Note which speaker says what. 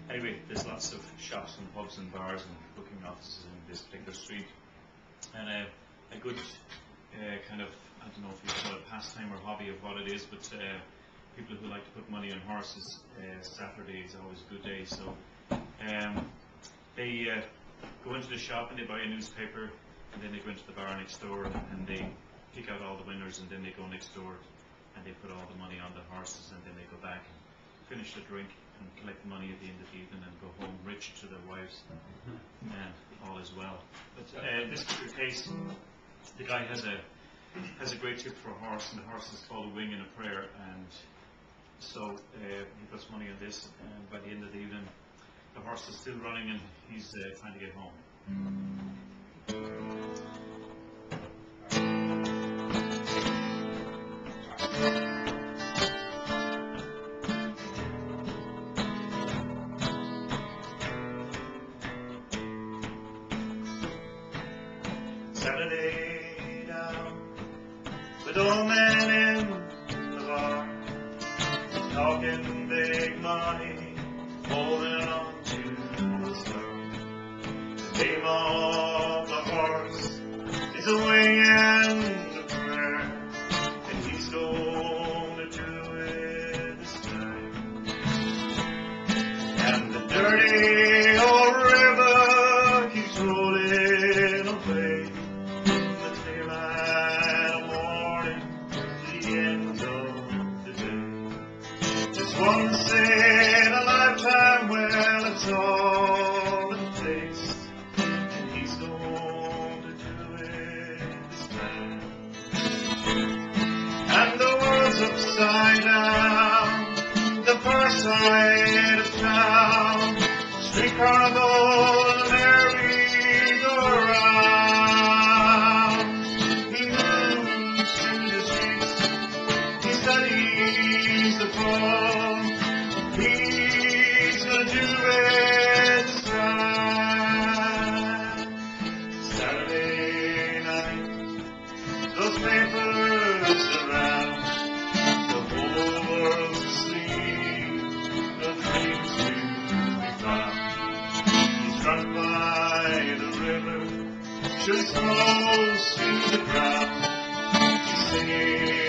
Speaker 1: Anyway, there's lots of shops and pubs and bars and booking offices in this particular street, and a good kind of, I don't know if you call it pastime or hobby of what it is, but people who like to put money on horses, Saturday is always a good day. So they go into the shop and they buy a newspaper, and then they go into the bar next door and they pick out all the winners, and then they go next door and they put all the money on the horses, and then they go back and finish the drink and collect the money at the end of the evening and go home rich to their wives, and all is well. But in this particular case, the guy has a great tip for a horse, and the horse is called a wing and a prayer, and so he puts money on this, and by the end of the evening the horse is still running and he's trying to get home. Saturday down with old man in the bar, talking big money, holding on to the star. The name of the horse is a wing and a prayer, and he's going to do it this time. And the dirty old river keeps rolling away. Once in a lifetime, well, it's all it takes, and he's going to do it this time. And the world's upside down, the far side of town, street carnival and merry-go-round. He moves through the streets, he studies the fall. He's gonna do it this time. Saturday night, those papers around, the whole world's asleep, no dreams to be found. He's drunk by the river, just close to the ground. He's singing